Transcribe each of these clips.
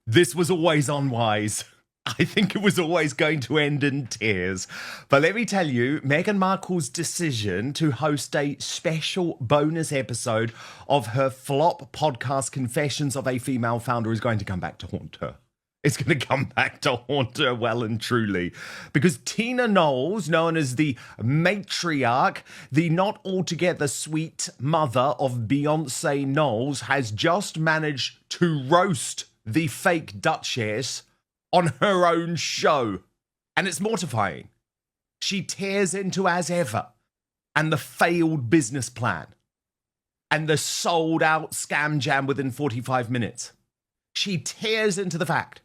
This was always unwise. I think it was always going to end in tears. But let me tell you, Meghan Markle's decision to host a special bonus episode of her flop podcast, Confessions of a Female Founder, is going to come back to haunt her. It's going to come back to haunt her well and truly. Because Tina Knowles, known as the matriarch, the not altogether sweet mother of Beyonce Knowles, has just managed to roast the fake Duchess on her own show. And it's mortifying. She tears into As Ever and the failed business plan and the sold out scam jam within 45 minutes. She tears into the fact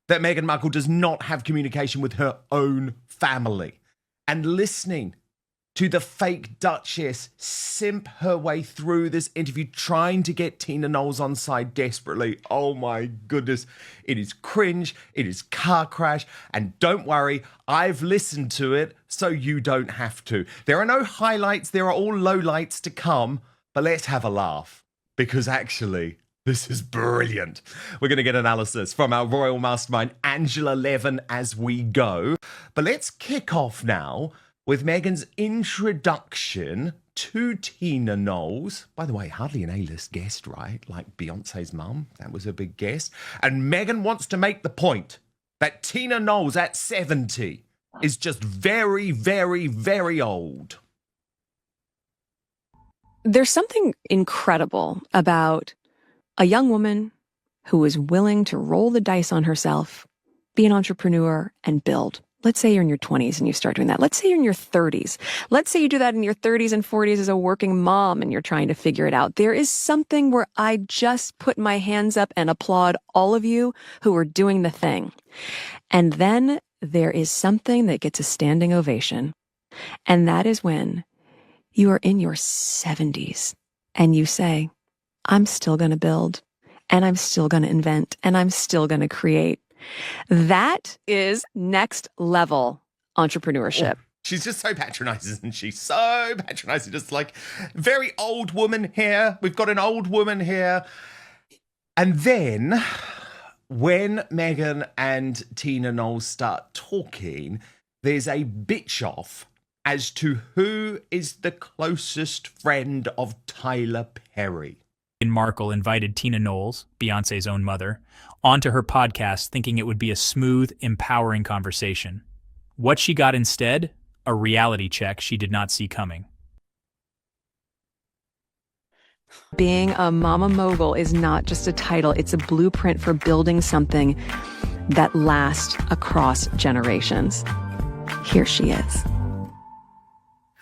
that Meghan Markle does not have communication with her own family. And listening to the fake Duchess simp her way through this interview, trying to get Tina Knowles on side desperately. Oh my goodness. It is cringe. It is car crash. And don't worry, I've listened to it so you don't have to. There are no highlights. There are all lowlights to come. But let's have a laugh. Because actually, this is brilliant. We're going to get analysis from our royal mastermind, Angela Levin, as we go. But let's kick off now with Meghan's introduction to Tina Knowles. By the way, hardly an A-list guest, right? Like Beyonce's mum. That was a big guest. And Meghan wants to make the point that Tina Knowles at 70 is just very, very, very old. There's something incredible about a young woman who is willing to roll the dice on herself, be an entrepreneur, and build. Let's say you're in your 20s and you start doing that. Let's say you're in your 30s. Let's say you do that in your 30s and 40s as a working mom and you're trying to figure it out. There is something where I just put my hands up and applaud all of you who are doing the thing. And then there is something that gets a standing ovation. And that is when you are in your 70s and you say, I'm still going to build and I'm still going to invent and I'm still going to create. That is next level entrepreneurship. Oh, she's just so patronizing, isn't she? So patronizing. Just like, very old woman here. We've got an old woman here. And then when Meghan and Tina Knowles start talking, there's a bitch off as to who is the closest friend of Tyler Perry. Markle invited Tina Knowles, Beyonce's own mother, onto her podcast thinking it would be a smooth, empowering conversation. What she got instead? A reality check she did not see coming. Being a mama mogul is not just a title, it's a blueprint for building something that lasts across generations. Here she is.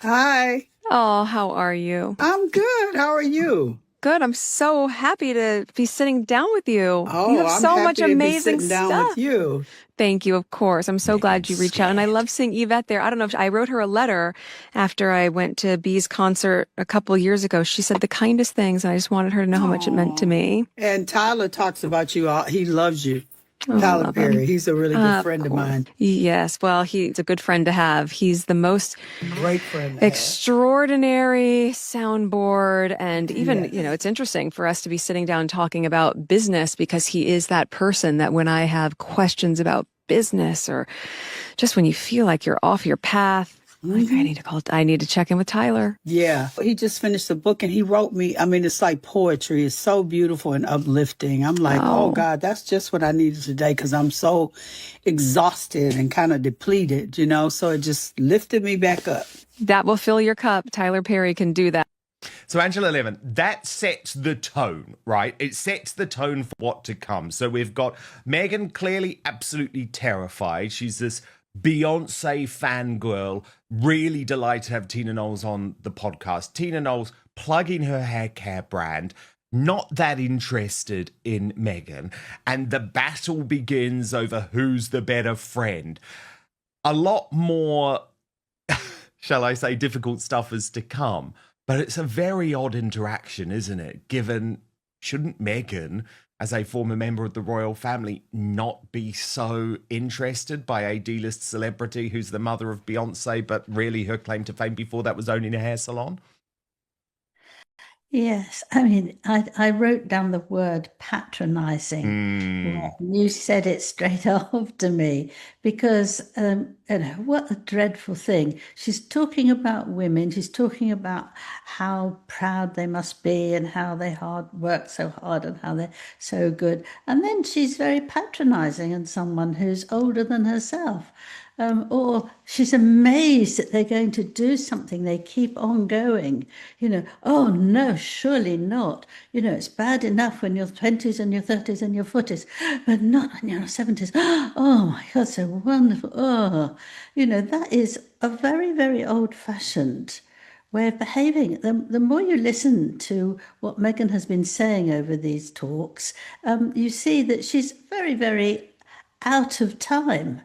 Hi. Oh, how are you? I'm good. How are you? Good. I'm so happy to be sitting down with you. Oh, you have I'm so happy much to be amazing sitting down stuff. with you. Thank you, of course. I'm so glad you reached out. And I love seeing Yvette there. I don't know if I wrote her a letter after I went to Bee's concert a couple years ago. She said the kindest things, and I just wanted her to know how much it meant to me. And Tyler talks about you. He loves you. Oh, Tyler Perry. He's a really good friend of course. mine. Yes. Well, he's a good friend to have. He's the most Great friend. To have. extraordinary soundboard. And even, it's interesting for us to be sitting down talking about business because he is that person that when I have questions about business or just when you feel like you're off your path, like I need to check in with Tyler. Yeah. He just finished a book and he wrote me. I mean, it's like poetry. It's so beautiful and uplifting. I'm like, oh God, that's just what I needed today because I'm so exhausted and kind of depleted, So it just lifted me back up. That will fill your cup. Tyler Perry can do that. So Angela Levin, that sets the tone, right? It sets the tone for what to come. So we've got Meghan clearly absolutely terrified. She's this Beyonce fangirl, really delighted to have Tina Knowles on the podcast. Tina Knowles plugging her hair care brand, not that interested in Meghan. And the battle begins over who's the better friend. A lot more, shall I say, difficult stuff is to come. But it's a very odd interaction, isn't it? Given, shouldn't Meghan, as a former member of the royal family, not be so interested by a D-list celebrity who's the mother of Beyonce, but really her claim to fame before that was owning a hair salon? Yes, I mean, I wrote down the word patronizing. Mm, Well, you said it straight after me because, what a dreadful thing. She's talking about women. She's talking about how proud they must be and how they hard work so hard and how they're so good. And then she's very patronizing on someone who's older than herself. Or she's amazed that they're going to do something. They keep on going. Oh no, surely not. It's bad enough when you're 20s and your 30s and your 40s, but not when you're 70s. Oh my God, so wonderful. Oh, that is a very, very old-fashioned way of behaving. The more you listen to what Meghan has been saying over these talks, you see that she's very, very out of time.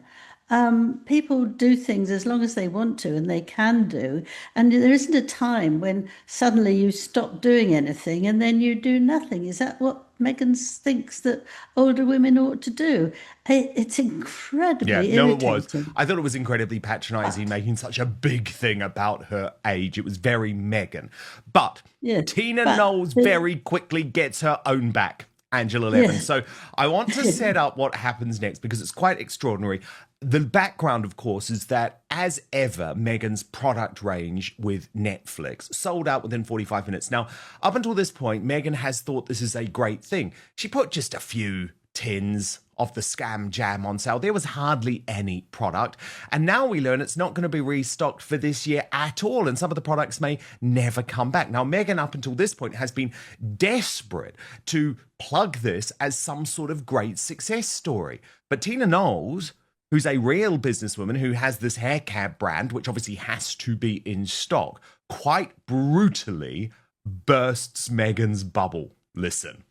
People do things as long as they want to and they can do. And there isn't a time when suddenly you stop doing anything and then you do nothing. Is that what Megan thinks that older women ought to do? It's yeah, incredibly no, it was. irritating. I thought it was incredibly patronizing, making such a big thing about her age. It was very Meghan. But Yeah, Tina but Knowles very quickly gets her own back, Angela Levin. yeah, So I want to set up what happens next because it's quite extraordinary. The background, of course, is that as ever, Meghan's product range with Netflix sold out within 45 minutes. Now, up until this point, Meghan has thought this is a great thing. She put just a few tins of the Scam Jam on sale. There was hardly any product. And now we learn it's not going to be restocked for this year at all. And some of the products may never come back. Now, Meghan, up until this point, has been desperate to plug this as some sort of great success story. But Tina Knowles, who's a real businesswoman who has this hair cab brand, which obviously has to be in stock, quite brutally bursts Meghan's bubble. Listen.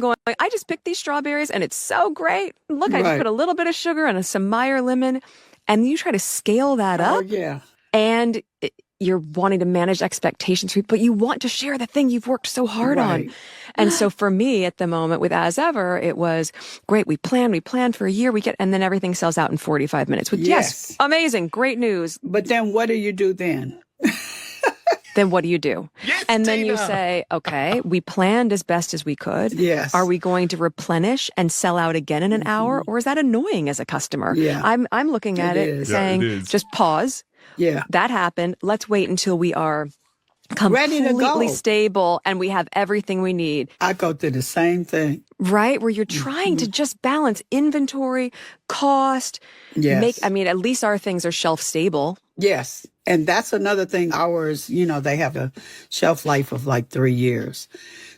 Going, I just picked these strawberries and it's so great. Look, I just Right. put a little bit of sugar and some Meyer lemon. And you try to scale that Oh, up yeah. and you're wanting to manage expectations, but you want to share the thing you've worked so hard on. Right. And so for me at the moment with As Ever, it was great. We planned for a year, and then everything sells out in 45 minutes with yes, Yes. amazing, great news. But then what do you do then? Then what do you do? Yes, And then you Tina! say, okay, we planned as best as we could. Yes. Are we going to replenish and sell out again in an hour? Or is that annoying as a customer? Yeah. I'm looking at It it is. saying, Yeah, it is. just pause. Yeah. That happened. Let's wait until we are Ready to completely go. stable and we have everything we need. I go through the same thing. Right? Where you're trying to just balance inventory, cost, Yes. at least our things are shelf stable. Yes. And that's another thing. Ours, they have a shelf life of like 3 years.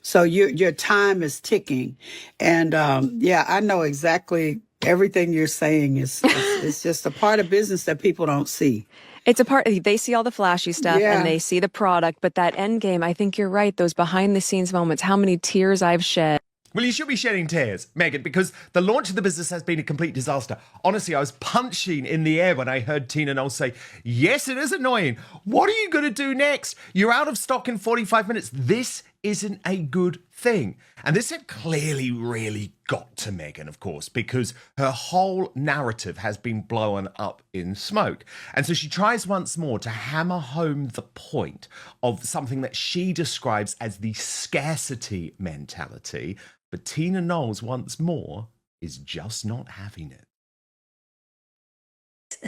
So your time is ticking. And I know exactly everything you're saying is it's just a part of business that people don't see. It's a part, they see all the flashy stuff Yeah. and they see the product, but that end game, I think you're right. Those behind the scenes moments, how many tears I've shed. Well, you should be shedding tears, Meghan, because the launch of the business has been a complete disaster. Honestly, I was punching in the air when I heard Tina Knowles say, yes, it is annoying. What are you going to do next? You're out of stock in 45 minutes. This isn't a good thing. And this had clearly really got to Meghan, of course, because her whole narrative has been blown up in smoke. And so she tries once more to hammer home the point of something that she describes as the scarcity mentality. But Tina Knowles, once more, is just not having it.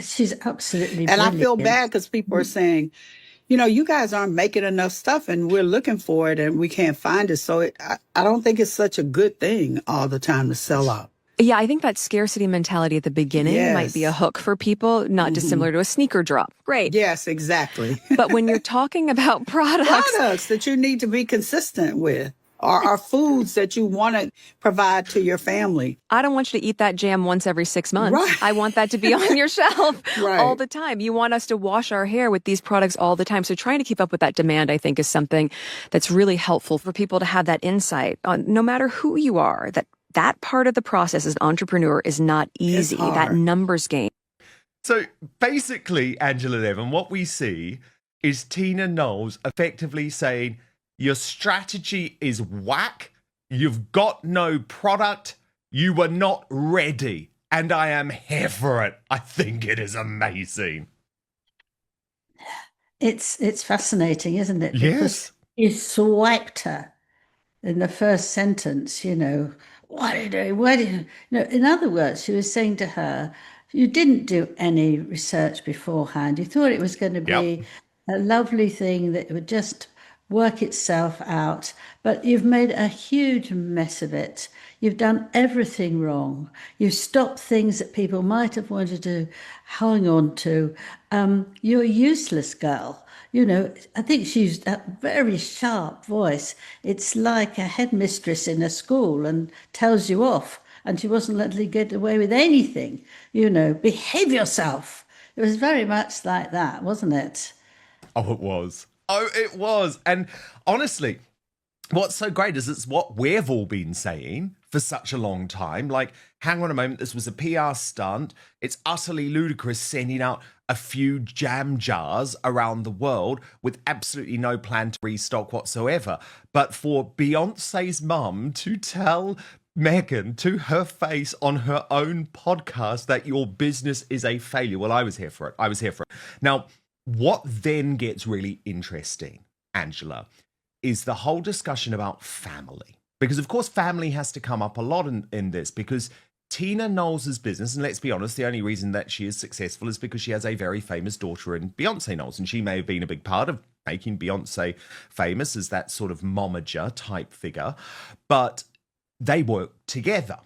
She's absolutely And I feel brilliant. bad because people are saying, you guys aren't making enough stuff and we're looking for it and we can't find it. So I don't think it's such a good thing all the time to sell out. Yeah, I think that scarcity mentality at the beginning might be a Yes. hook for people, not dissimilar to a sneaker drop. Great. Yes, exactly. But when you're talking about products, Products that you need to be consistent with are foods that you want to provide to your family. I don't want you to eat that jam once every 6 months. Right. I want that to be on your shelf Right. all the time. You want us to wash our hair with these products all the time. So trying to keep up with that demand, I think, is something that's really helpful for people to have that insight on no matter who you are, that part of the process as an entrepreneur is not easy, that hard. numbers game. So basically, Angela Levin, what we see is Tina Knowles effectively saying, your strategy is whack, you've got no product, you were not ready, and I am here for it. I think it is amazing. It's fascinating, isn't it? Because Yes. he swiped her in the first sentence, what are you doing? Where do you, in other words, she was saying to her, you didn't do any research beforehand. You thought it was going to Yep. be a lovely thing that would just work itself out, but you've made a huge mess of it. You've done everything wrong. You've stopped things that people might have wanted to hang on to. You're a useless girl. I think she used that very sharp voice. It's like a headmistress in a school and tells you off, and she wasn't letting you get away with anything. Behave yourself. It was very much like that, wasn't it? Oh, it was. Oh, it was. And honestly, what's so great is it's what we've all been saying for such a long time. Like, hang on a moment, this was a PR stunt. It's utterly ludicrous sending out a few jam jars around the world with absolutely no plan to restock whatsoever. But for Beyonce's mum to tell Meghan to her face on her own podcast that your business is a failure. Well, I was here for it. I was here for it. Now, what then gets really interesting, Angela, is the whole discussion about family. Because, of course, family has to come up a lot in this because Tina Knowles' business, and let's be honest, the only reason that she is successful is because she has a very famous daughter in Beyonce Knowles, and she may have been a big part of making Beyonce famous as that sort of momager type figure, but they work together.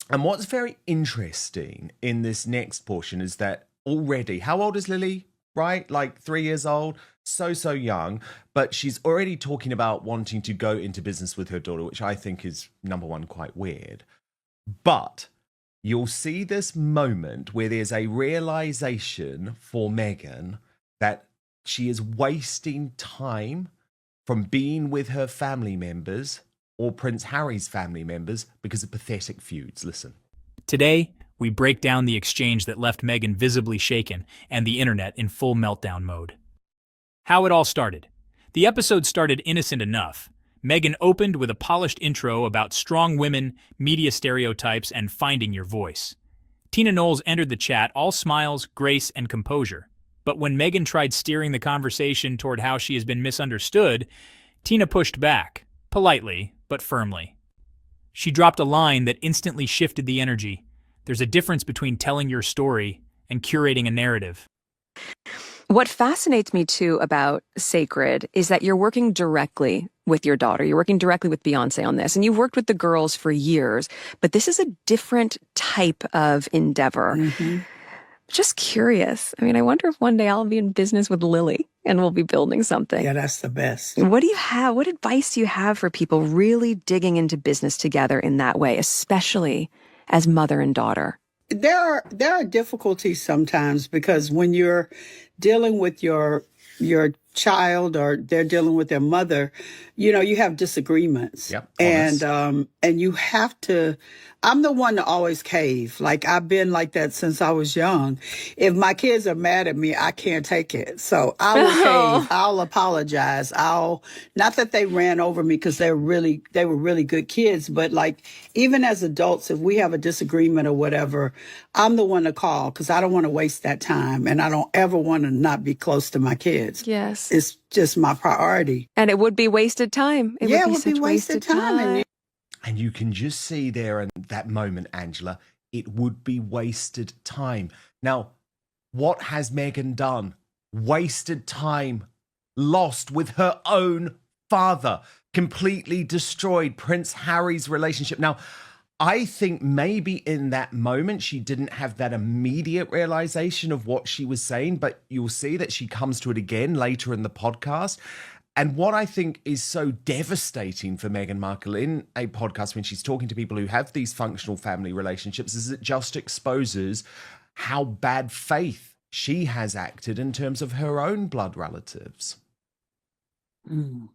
And what's very interesting in this next portion is that already, how old is Lily? Right? Like 3 years old, so young, but she's already talking about wanting to go into business with her daughter, which I think is, number one, quite weird. But you'll see this moment where there's a realization for Meghan that she is wasting time from being with her family members or Prince Harry's family members because of pathetic feuds. Listen. Today, we break down the exchange that left Meghan visibly shaken and the internet in full meltdown mode. How it all started. The episode started innocent enough. Meghan opened with a polished intro about strong women, media stereotypes, and finding your voice. Tina Knowles entered the chat all smiles, grace, and composure. But when Meghan tried steering the conversation toward how she has been misunderstood, Tina pushed back, politely but firmly. She dropped a line that instantly shifted the energy. There's a difference between telling your story and curating a narrative. What fascinates me too about Sacred is that you're working directly with your daughter. You're working directly with Beyonce on this, and you've worked with the girls for years, but this is a different type of endeavor. Mm-hmm. Just curious. I mean, I wonder if one day I'll be in business with Lily and we'll be building something. Yeah, that's the best. What do you have? What advice do you have for people really digging into business together in that way, especially as mother and daughter? There are difficulties sometimes because when you're dealing with your child or they're dealing with their mother, you have disagreements. Yep, and you have to. I'm the one to always cave. Like, I've been like that since I was young. If my kids are mad at me, I can't take it. So I will cave. I'll apologize. Not that they ran over me because they were really good kids, but like, even as adults, if we have a disagreement or whatever, I'm the one to call because I don't want to waste that time. And I don't ever want to not be close to my kids. Yes. It's just my priority. And it would be wasted time. It would be wasted time. And you can just see there in that moment, Angela, it would be wasted time. Now, what has Meghan done? Wasted time, lost with her own father, completely destroyed Prince Harry's relationship. Now, I think maybe in that moment, she didn't have that immediate realization of what she was saying, but you'll see that she comes to it again later in the podcast. And what I think is so devastating for Meghan Markle in a podcast when she's talking to people who have these functional family relationships is it just exposes how bad faith she has acted in terms of her own blood relatives. Mm.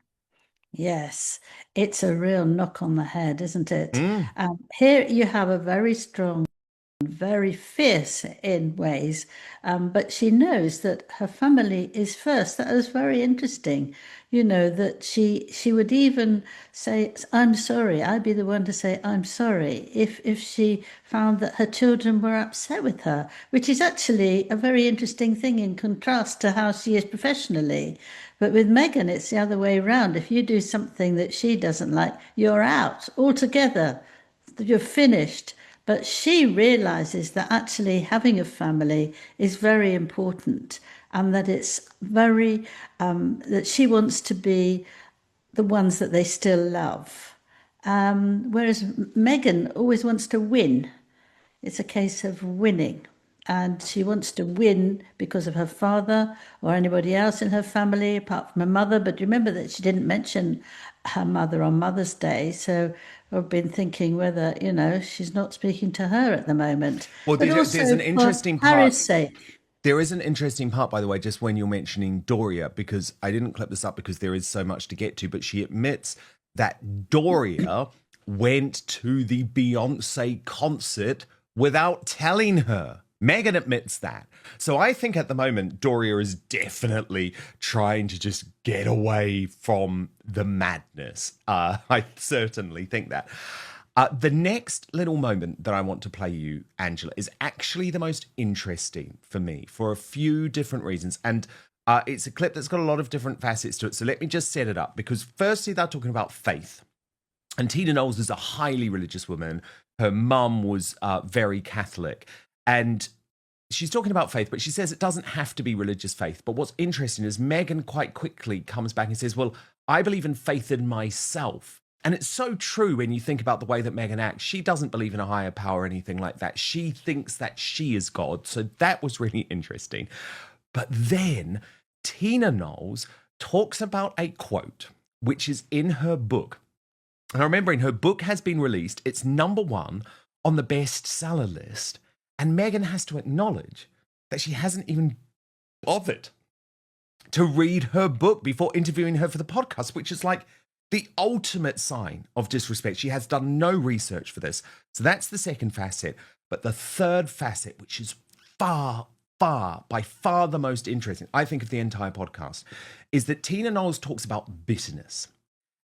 Yes, it's a real knock on the head, isn't it? Here you have a very strong very fierce in ways, but she knows that her family is first. That was very interesting, that she would even say, "I'm sorry." I'd be the one to say, "I'm sorry," if she found that her children were upset with her, which is actually a very interesting thing in contrast to how she is professionally. But with Meghan, it's the other way around. If you do something that she doesn't like, you're out altogether. You're finished. But she realizes that actually having a family is very important, and that it's very, that she wants to be the ones that they still love. Whereas Meghan always wants to win. It's a case of winning. And she wants to win because of her father or anybody else in her family, apart from her mother. But remember that she didn't mention her mother on Mother's Day. So I've been thinking whether, she's not speaking to her at the moment. Well, But there's also an interesting for Harry's sake. There is an interesting part, by the way, just when you're mentioning Doria, because I didn't clip this up because there is so much to get to, but she admits that Doria went to the Beyonce concert without telling her. Meghan admits that. So I think at the moment, Doria is definitely trying to just get away from the madness. I certainly think that. The next little moment that I want to play you, Angela, is actually the most interesting for me for a few different reasons. And it's a clip that's got a lot of different facets to it. So let me just set it up, because firstly, they're talking about faith. And Tina Knowles is a highly religious woman. Her mum was very Catholic. And she's talking about faith, but she says it doesn't have to be religious faith. But what's interesting is Meghan quite quickly comes back and says, well, I believe in faith in myself. And it's so true when you think about the way that Meghan acts. She doesn't believe in a higher power or anything like that. She thinks that she is God. So that was really interesting. But then Tina Knowles talks about a quote, which is in her book. And remembering her book has been released. It's #1 on the bestseller list. And Meghan has to acknowledge that she hasn't even bothered to read her book before interviewing her for the podcast, which is like the ultimate sign of disrespect. She has done no research for this. So that's the second facet. But the third facet, which is by far the most interesting, I think, of the entire podcast, is that Tina Knowles talks about bitterness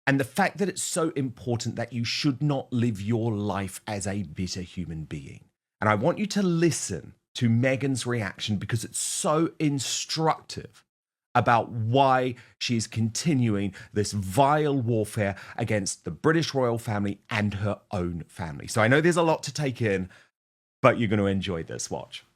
and the fact that it's so important that you should not live your life as a bitter human being. And I want you to listen to Meghan's reaction because it's so instructive about why she is continuing this vile warfare against the British royal family and her own family. So I know there's a lot to take in, but you're going to enjoy this. Watch.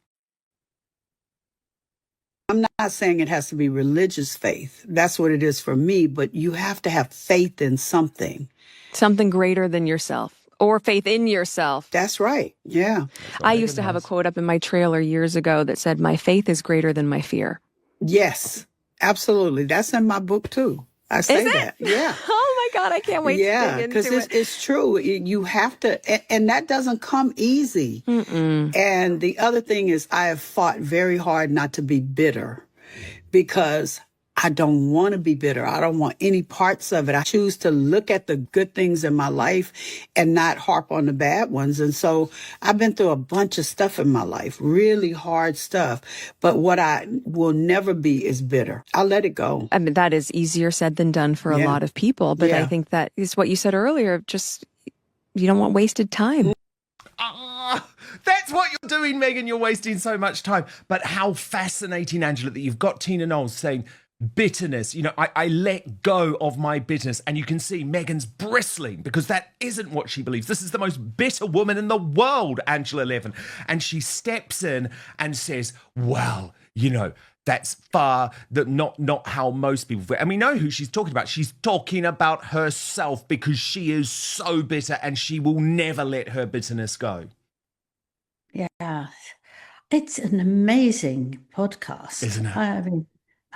I'm not saying it has to be religious faith. That's what it is for me, but you have to have faith in something. Something greater than yourself. Or faith in yourself. That's right. Yeah. I used to have a quote up in my trailer years ago that said, "My faith is greater than my fear." Yes, absolutely. That's in my book too. I say that. Yeah. Oh my God, I can't wait to dig because into it. it's true. You have to, and that doesn't come easy. Mm-mm. And the other thing is I have fought very hard not to be bitter because I don't want to be bitter. I don't want any parts of it. I choose to look at the good things in my life and not harp on the bad ones. And so I've been through a bunch of stuff in my life, really hard stuff. But what I will never be is bitter. I'll let it go. I mean, that is easier said than done for a lot of people. But I think that is what you said earlier. Just, you don't want wasted time. That's what you're doing, Meghan. You're wasting so much time. But how fascinating, Angela, that you've got Tina Knowles saying, bitterness, I let go of my bitterness. And you can see Meghan's bristling because that isn't what she believes. This is the most bitter woman in the world, Angela Levin. And she steps in and says, well, that's not how most people feel. And we know who she's talking about. She's talking about herself because she is so bitter and she will never let her bitterness go. Yeah. It's an amazing podcast. Isn't it? I mean,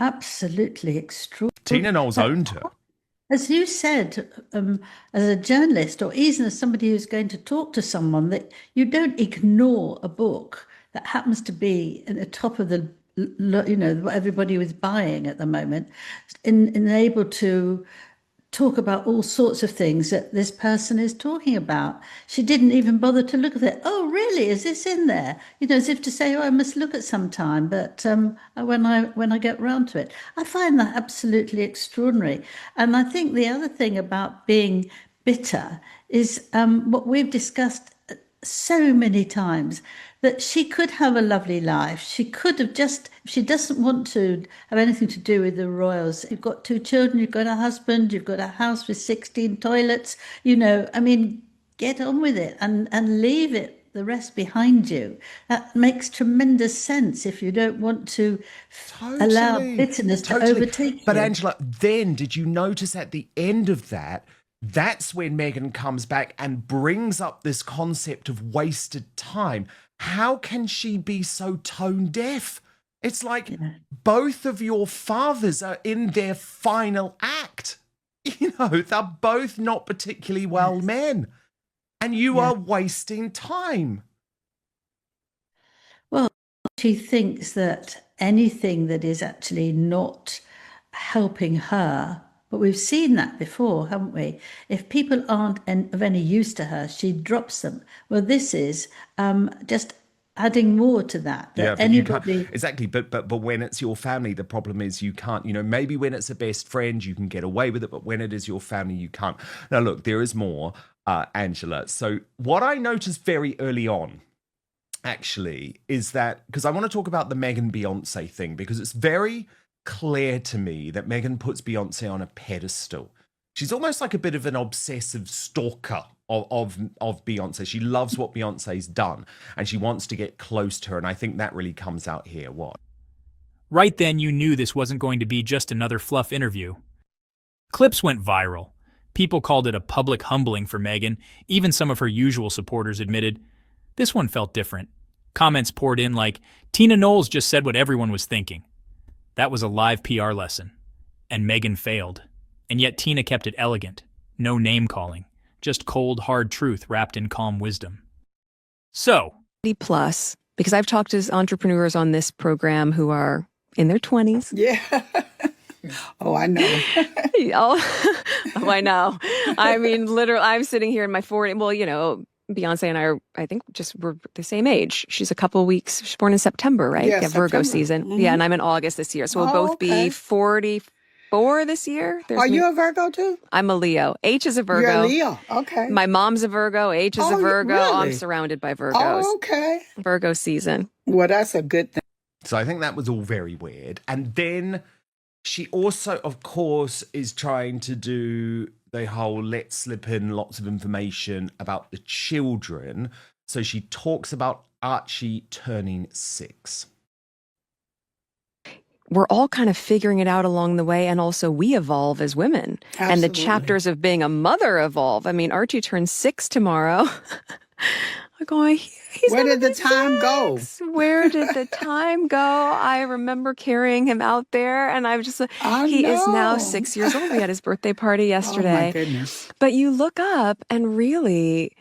absolutely extraordinary. Tina Knowles owned her. As you said, as a journalist or even as somebody who's going to talk to someone, that you don't ignore a book that happens to be at the top of the, what everybody was buying at the moment, and able to talk about all sorts of things that this person is talking about. She didn't even bother to look at it. Oh, really? Is this in there? As if to say, "Oh, I must look at some time." But when I get round to it, I find that absolutely extraordinary. And I think the other thing about being bitter is what we've discussed so many times, that she could have a lovely life. She could have just, if she doesn't want to have anything to do with the royals. You've got 2 children, you've got a husband, you've got a house with 16 toilets, get on with it and leave the rest behind you. That makes tremendous sense if you don't want to allow bitterness to overtake you. But Angela, then did you notice at the end of that, that's when Meghan comes back and brings up this concept of wasted time. How can she be so tone deaf? It's like both of your fathers are in their final act. They're both not particularly well men. And you are wasting time. Well, she thinks that anything that is actually not helping her, but we've seen that before, haven't we? If people aren't of any use to her, she drops them. Well, this is just adding more to that. But anybody exactly. But when it's your family, the problem is you can't. Maybe when it's a best friend, you can get away with it, but when it is your family, you can't. Now, look, there is more, Angela. So what I noticed very early on, actually, is that because I want to talk about the Meghan Beyonce thing, because it's very clear to me that Meghan puts Beyonce on a pedestal. She's almost like a bit of an obsessive stalker of Beyonce. She loves what Beyonce's done and she wants to get close to her. And I think that really comes out here. What? Right then you knew this wasn't going to be just another fluff interview. Clips went viral. People called it a public humbling for Meghan. Even some of her usual supporters admitted this one felt different. Comments poured in like, Tina Knowles just said what everyone was thinking. That was a live PR lesson. And Meghan failed. And yet Tina kept it elegant. No name-calling. Just cold, hard truth wrapped in calm wisdom. So, plus, because I've talked to entrepreneurs on this program who are in their 20s. Yeah. Oh, I know. Oh, I know. I mean, literally, I'm sitting here in my 40s. Well, Beyonce and I think, just we're the same age. She's a couple weeks. She's born in September, right? Yeah, Virgo September. season. Mm-hmm. Yeah, and I'm in August this year. So we'll both be 44 this year. Are you a Virgo too? I'm a Leo. H is a Virgo. You're a Leo. Okay. My mom's a Virgo. H is a Virgo. Really? I'm surrounded by Virgos. Oh, okay. Virgo season. Well, that's a good thing. So I think that was all very weird. And then she also, of course, is trying to do the whole let's slip in lots of information about the children. So she talks about Archie turning 6. We're all kind of figuring it out along the way, and also we evolve as women. Absolutely. And the chapters of being a mother evolve. I mean, Archie turns 6 tomorrow. I'm going, he's Where did the time go? Where did the time go? I remember carrying him out there, and I was just like, he is now 6 years old. We had his birthday party yesterday. Oh, my goodness. But you look up, and really,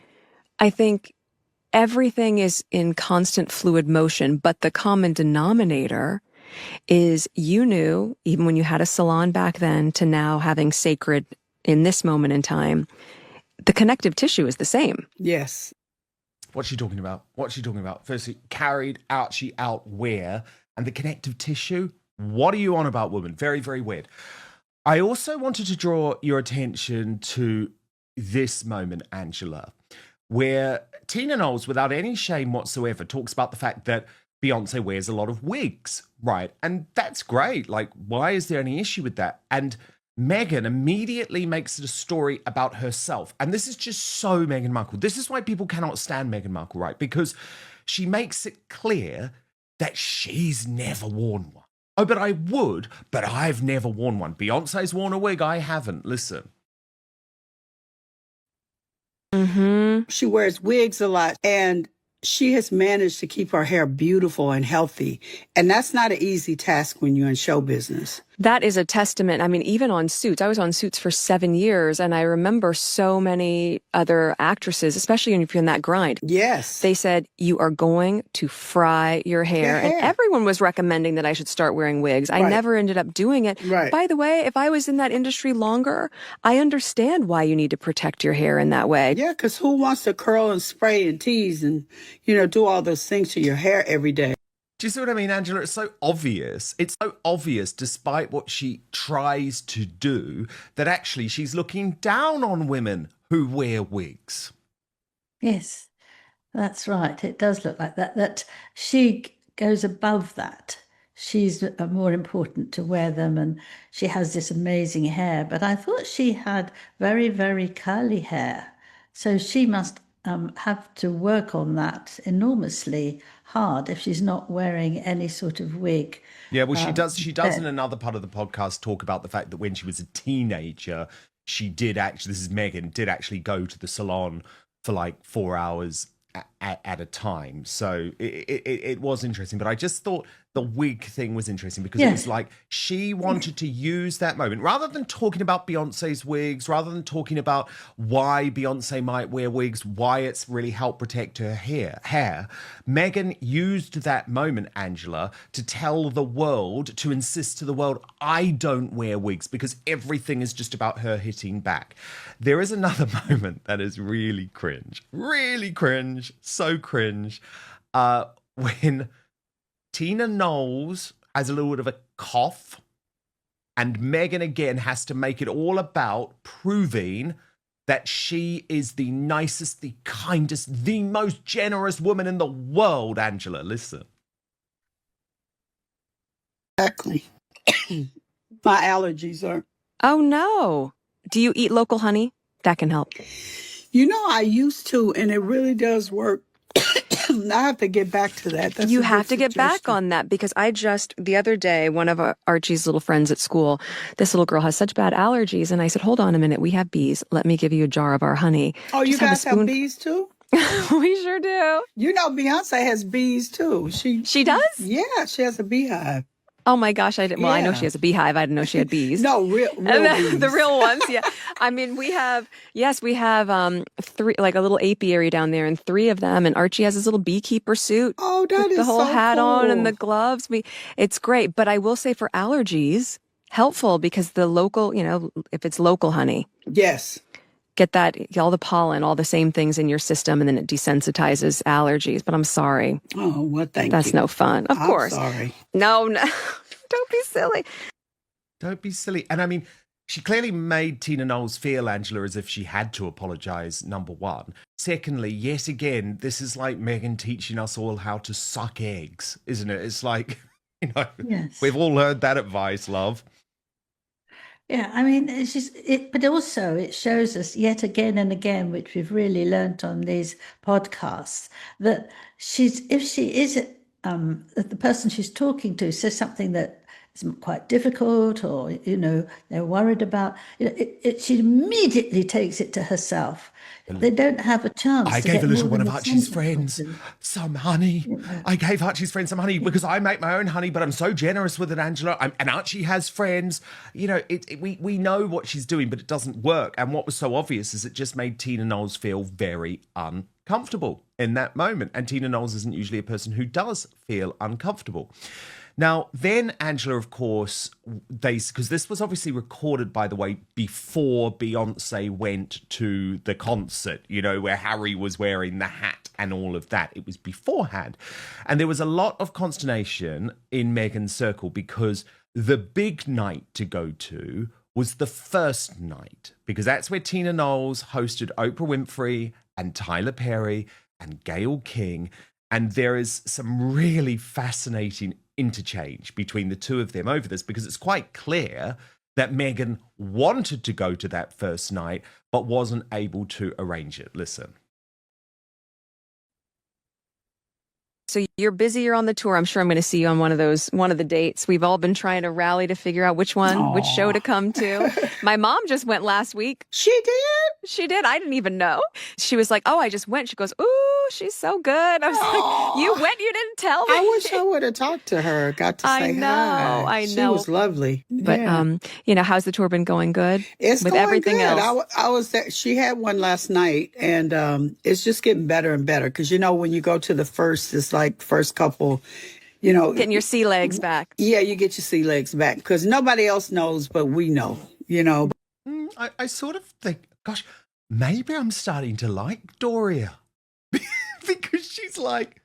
I think everything is in constant fluid motion, but the common denominator is you knew, even when you had a salon back then to now having sacred in this moment in time, the connective tissue is the same. Yes. What's she talking about? What's she talking about? Firstly, carried Archie out where? And the connective tissue? What are you on about, woman? Very, very weird. I also wanted to draw your attention to this moment, Angela, where Tina Knowles, without any shame whatsoever, talks about the fact that Beyonce wears a lot of wigs, right? And that's great. Like, why is there any issue with that? And Meghan immediately makes it a story about herself. And this is just so Meghan Markle. This is why people cannot stand Meghan Markle, right? Because she makes it clear that she's never worn one. Oh, but I would, but I've never worn one. Beyonce's worn a wig, I haven't. Listen. Mm-hmm. She wears wigs a lot, and she has managed to keep her hair beautiful and healthy. And that's not an easy task when you're in show business. That is a testament. I mean, even on Suits, I was on Suits for 7 years, and I remember so many other actresses, especially if you're in that grind. Yes. They said, you are going to fry your hair. And everyone was recommending that I should start wearing wigs. I never ended up doing it. Right. By the way, if I was in that industry longer, I understand why you need to protect your hair in that way. Yeah, because who wants to curl and spray and tease and, do all those things to your hair every day? Do you see what I mean, Angela? It's so obvious. It's so obvious, despite what she tries to do, that actually she's looking down on women who wear wigs. Yes, that's right. It does look like that. That she goes above that. She's more important to wear them, and she has this amazing hair. But I thought she had very, very curly hair. So she must have to work on that enormously hard if she's not wearing any sort of wig. Yeah, well, she does in another part of the podcast talk about the fact that when she was a teenager, she did actually, this is Meghan, did actually go to the salon for like 4 hours at a time. So it was interesting. But I just thought the wig thing was interesting because it was like she wanted to use that moment rather than talking about Beyonce's wigs, rather than talking about why Beyonce might wear wigs, why it's really helped protect her hair. Meghan used that moment, Angela, to tell the world, to insist to the world, I don't wear wigs, because everything is just about her hitting back. There is another moment that is really cringe, so cringe, when Tina Knowles has a little bit of a cough, and Meghan again has to make it all about proving that she is the nicest, the kindest, the most generous woman in the world. Angela, listen. Exactly. My allergies are. Oh, no. Do you eat local honey? That can help. I used to, and it really does work. I have to get back to that. That's you a have good to get back suggestion. on that, because the other day, one of Archie's little friends at school, this little girl has such bad allergies. And I said, hold on a minute. We have bees. Let me give you a jar of our honey. Oh, you Just have a guys have spoon- bees too? We sure do. Beyonce has bees too. She does? Yeah, she has a beehive. Oh my gosh, I didn't. Well, I know Yeah. she has a beehive. I didn't know she had bees. No, real bees. The real ones, yeah. I mean, we have three, like a little apiary down there, and 3 of them. And Archie has his little beekeeper suit. Oh, that with is the whole so hat on and cool. the gloves. It's great. But I will say, for allergies, helpful, because the local, if it's local honey, Yes. get all the pollen, all the same things in your system, and then it desensitizes allergies. But I'm sorry. Oh, well, thank you. That's no fun. Of course. I'm sorry. No. Don't be silly. Don't be silly. And I mean, she clearly made Tina Knowles feel, Angela, as if she had to apologise, number one. Secondly, yet again, this is like Meghan teaching us all how to suck eggs, isn't it? It's like, Yes. we've all heard that advice, love. Yeah, I mean, it's just but also it shows us yet again and again, which we've really learnt on these podcasts, that if she is the person she's talking to says something that is quite difficult, or they're worried about, she immediately takes it to herself. They don't have a chance. I to gave get a little more one than of a Archie's sentence friends or two. some honey. I gave Archie's friends some honey because I make my own honey, but I'm so generous with it, Angela. And Archie has friends. We know what she's doing, but it doesn't work. And what was so obvious is it just made Tina Knowles feel very uncomfortable in that moment. And Tina Knowles isn't usually a person who does feel uncomfortable. Now, then, Angela, of course, because this was obviously recorded, by the way, before Beyonce went to the concert, where Harry was wearing the hat and all of that. It was beforehand. And there was a lot of consternation in Meghan's circle, because the big night to go to was the first night, because that's where Tina Knowles hosted Oprah Winfrey and Tyler Perry and Gayle King. And there is some really fascinating interchange between the two of them over this, because it's quite clear that Meghan wanted to go to that first night but wasn't able to arrange it. Listen. So you're busy, you're on the tour. I'm sure I'm going to see you on one of the dates. We've all been trying to rally to figure out which show to come to. My mom just went last week. She did? She did. I didn't even know. She was like, "Oh, I just went." She goes, "Ooh, she's so good." I was like, "You went? You didn't tell me." I wish I would have talked to her, got to say hi. I know. She was lovely. But, yeah. How's the tour been going? Good? It's with going everything good. else. I was there. She had one last night, and it's just getting better and better. Because, when you go to the first, it's like first couple, Getting your sea legs back. Yeah, you get your sea legs back. Because nobody else knows, but we know, I sort of think, gosh, maybe I'm starting to like Doria. Because she's like,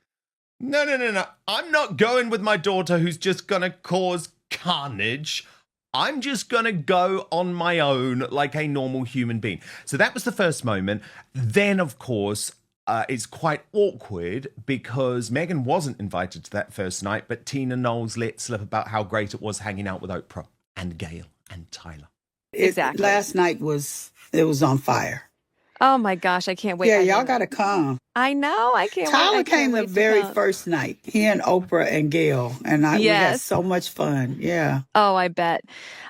no. I'm not going with my daughter who's just going to cause carnage. I'm just going to go on my own like a normal human being. So that was the first moment. Then, of course, it's quite awkward because Meghan wasn't invited to that first night, but Tina Knowles let slip about how great it was hanging out with Oprah and Gail and Tyler. Exactly. Last night was on fire. Oh my gosh, I can't wait. Yeah, y'all got to come. I know, I can't wait. Tyler came the very first night. He and Oprah and Gail, and we had so much fun. Yeah. Oh, I bet.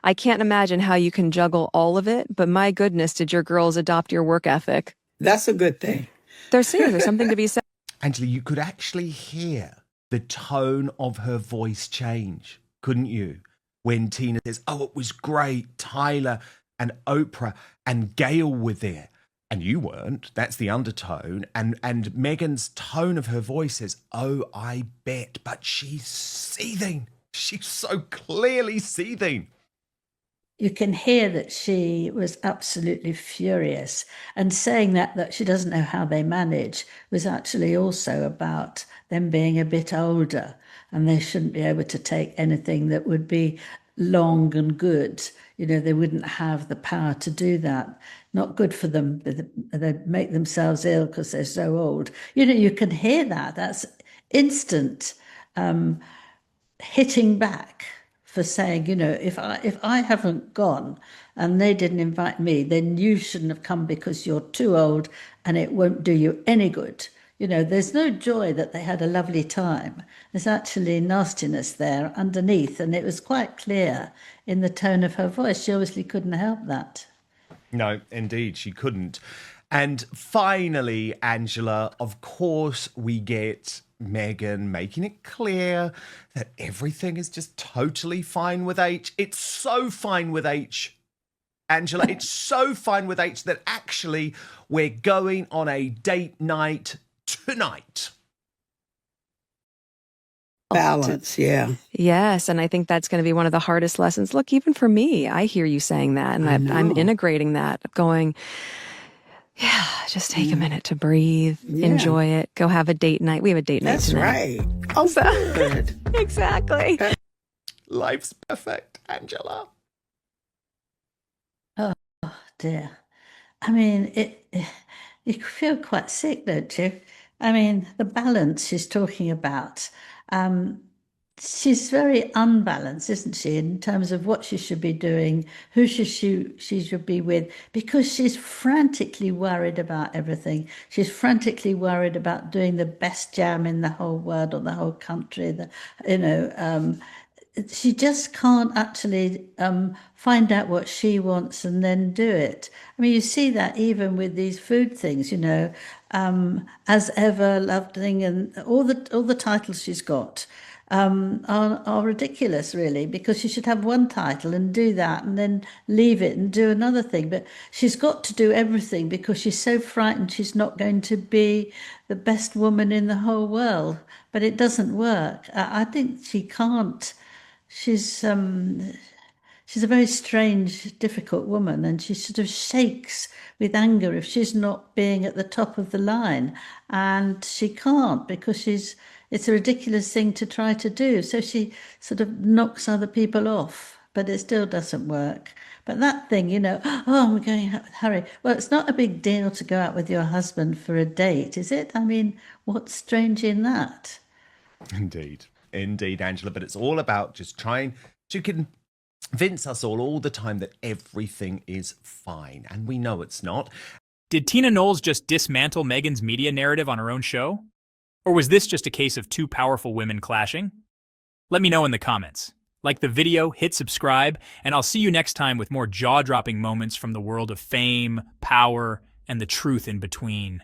I can't imagine how you can juggle all of it, but my goodness, did your girls adopt your work ethic? That's a good thing. There's something to be said. Angela, you could actually hear the tone of her voice change, couldn't you? When Tina says, "Oh, it was great. Tyler and Oprah and Gail were there." And you weren't. That's the undertone. And Meghan's tone of her voice says, "Oh, I bet." But she's seething. She's so clearly seething. You can hear that she was absolutely furious. And saying that she doesn't know how they manage was actually also about them being a bit older. And they shouldn't be able to take anything that would be long and good. They wouldn't have the power to do that. Not good for them. They make themselves ill because they're so old. You can hear that. That's instant hitting back for saying, if I haven't gone and they didn't invite me, then you shouldn't have come because you're too old and it won't do you any good. There's no joy that they had a lovely time. There's actually nastiness there underneath, and it was quite clear in the tone of her voice. She obviously couldn't help that. No, indeed, she couldn't. And finally, Angela, of course, we get Meghan making it clear that everything is just totally fine with H. It's so fine with H, Angela. It's so fine with H that actually we're going on a date night tonight. Balance, yeah. Yes, and I think that's going to be one of the hardest lessons. Look, even for me, I hear you saying that, and I'm integrating that, going, yeah, just take a minute to breathe, enjoy it, go have a date night. We have a date night tonight. That's right. Oh, good. Exactly. Life's perfect, Angela. Oh, dear. I mean, you feel quite sick, don't you? I mean, the balance she's talking about, she's very unbalanced, isn't she, in terms of what she should be doing, who she should be with, because she's frantically worried about everything. She's frantically worried about doing the best jam in the whole world or the whole country. She just can't actually find out what she wants and then do it. I mean, you see that even with these food things, As Ever, Loving, and all the titles she's got are ridiculous, really, because she should have one title and do that and then leave it and do another thing. But she's got to do everything because she's so frightened she's not going to be the best woman in the whole world. But it doesn't work. I think she can't. She's a very strange, difficult woman, and she sort of shakes with anger if she's not being at the top of the line, and she can't because it's a ridiculous thing to try to do. So she sort of knocks other people off, but it still doesn't work. But that thing, oh, I'm going out with Harry. Well, it's not a big deal to go out with your husband for a date, is it? I mean, what's strange in that? Indeed, Angela, but it's all about just trying to convince us all the time that everything is fine, and we know it's not. Did Tina Knowles just dismantle Meghan's media narrative on her own show? Or was this just a case of two powerful women clashing? Let me know in the comments. Like the video, hit subscribe, and I'll see you next time with more jaw-dropping moments from the world of fame, power, and the truth in between.